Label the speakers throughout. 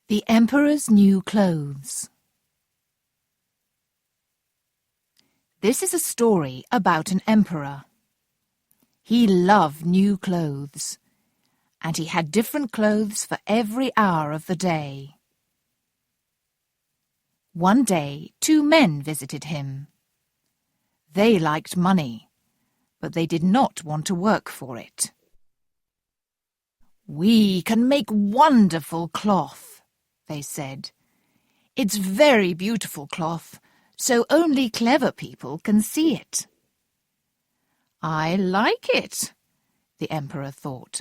Speaker 1: The Emperor's New Clothes. This is a story about an emperor. He loved new clothes, and he had different clothes for every hour of the day. One day, two men visited him. They liked money, but they did not want to work for it. "We can make wonderful cloth," they said. "It's very beautiful cloth, so only clever people can see it." "I like it," the emperor thought.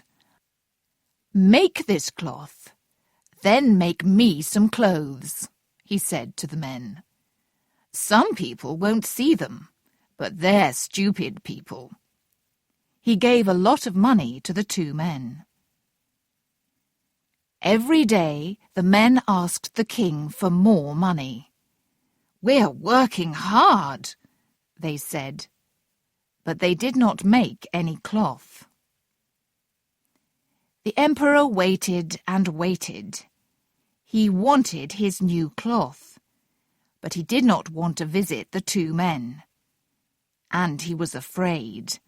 Speaker 1: "Make this cloth, then make me some clothes," he said to the men. "Some people won't see them, but they're stupid people." He gave a lot of money to the two men. Every day the men asked the king for more money. "We're working hard," they said, but they did not make any cloth. The emperor waited and waited. He wanted his new cloth, but he did not want to visit the two men. And he was afraid.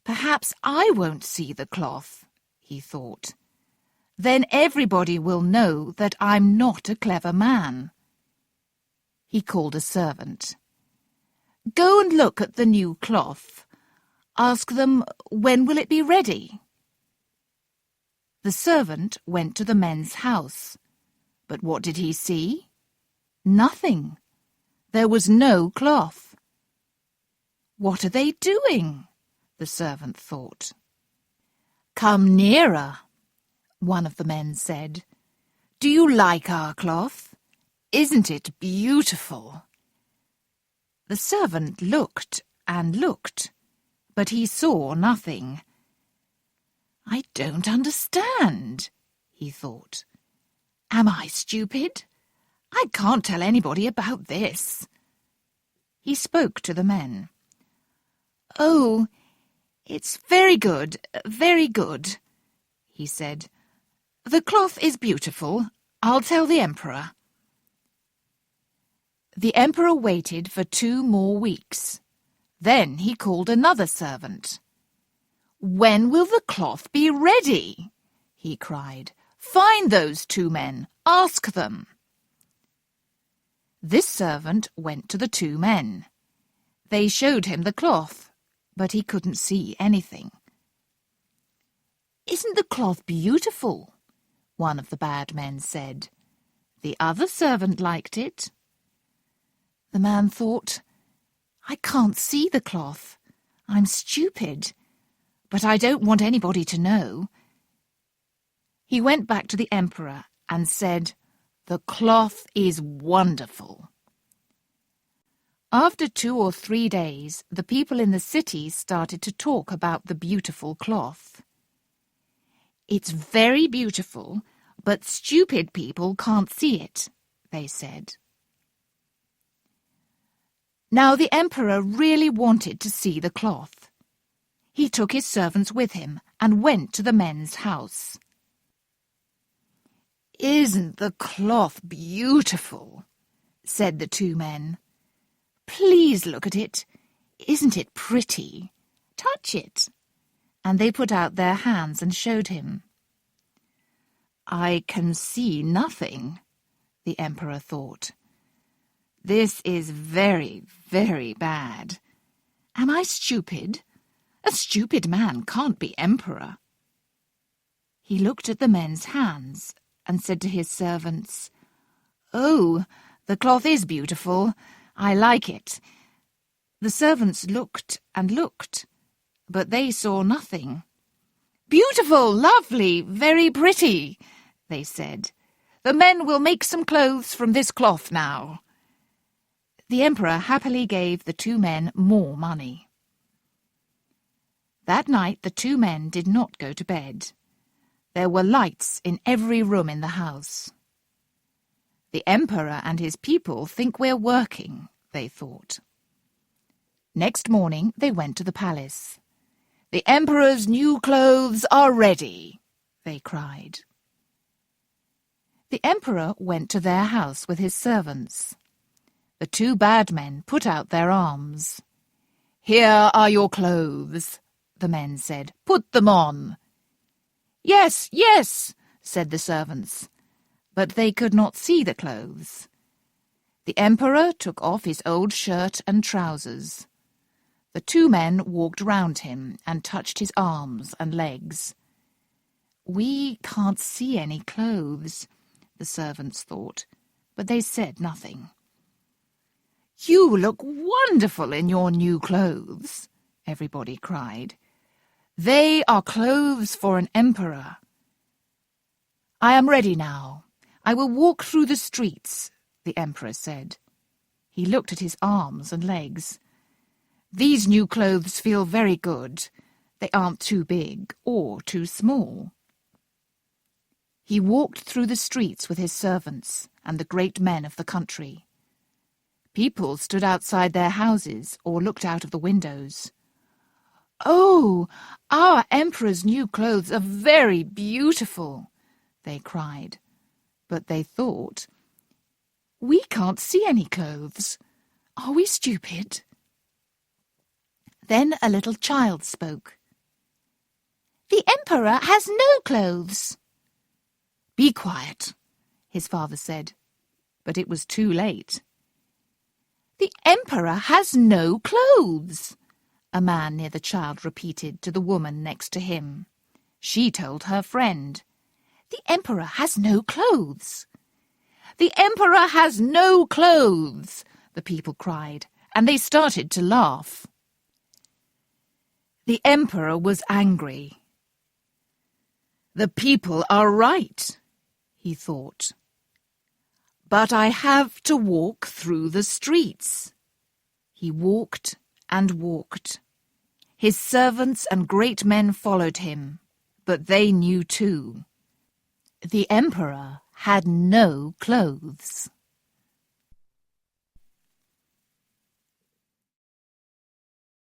Speaker 1: "Perhaps I won't see the cloth," he thought. "Then everybody will know that I'm not a clever man." He called a servant. "Go and look at the new cloth. Ask them, when will it be ready?" The servant went to the men's house. But what did he see? Nothing. There was no cloth. "What are they doing?" the servant thought. "Come nearer," one of the men said. "Do you like our cloth? Isn't it beautiful?" The servant looked and looked, but he saw nothing. "I don't understand," he thought. "Am I stupid? I can't tell anybody about this." He spoke to the men. "Oh, it's very good, he said. "The cloth is beautiful. I'll tell the emperor." The emperor waited for 2 more weeks. Then he called another servant. "When will the cloth be ready?" he cried. "Find those 2 men. Ask them." This servant went to the 2 men. They showed him the cloth, but he couldn't see anything. "Isn't the cloth beautiful?" one of the bad men said. The other servant liked it. The man thought, "I can't see the cloth. I'm stupid, but I don't want anybody to know." He went back to the emperor and said, "The cloth is wonderful." After 2 or 3 days, the people in the city started to talk about the beautiful cloth. "It's very beautiful, but stupid people can't see it," they said. Now the emperor really wanted to see the cloth. He took his servants with him and went to the men's house. "Isn't the cloth beautiful?" said the 2 men. "Please look at it. Isn't it pretty? Touch it." And they put out their hands and showed him. "I can see nothing," the emperor thought. "This is very, very bad. Am I stupid? A stupid man can't be emperor." He looked at the men's hands and said to his servants, "Oh, the cloth is beautiful. I like it." The servants looked and looked, but they saw nothing. "Beautiful, lovely, very pretty," they said. "The men will make some clothes from this cloth now." The emperor happily gave the 2 men more money. That night the 2 men did not go to bed. There were lights in every room in the house. "The emperor and his people think we're working," they thought. Next morning they went to the palace. "The emperor's new clothes are ready," they cried. The emperor went to their house with his servants. The two bad men put out their arms. "Here are your clothes," the men said. "Put them on." "Yes, yes," said the servants, but they could not see the clothes. The emperor took off his old shirt and trousers. The two men walked round him and touched his arms and legs. "We can't see any clothes," the servants thought, but they said nothing. "You look wonderful in your new clothes," everybody cried. "They are clothes for an emperor." "I am ready now. I will walk through the streets," the emperor said. He looked at his arms and legs. "These new clothes feel very good. They aren't too big or too small." He walked through the streets with his servants and the great men of the country. People stood outside their houses or looked out of the windows. "Oh, our emperor's new clothes are very beautiful," they cried. But they thought, "We can't see any clothes. Are we stupid?" Then a little child spoke. "The emperor has no clothes." "Be quiet," his father said, but it was too late. "The emperor has no clothes," a man near the child repeated to the woman next to him. She told her friend, "The emperor has no clothes." "The emperor has no clothes," the people cried, and they started to laugh. The emperor was angry. "The people are right," he thought. "But I have to walk through the streets." He walked and walked. His servants and great men followed him, but they knew too. The emperor had no clothes.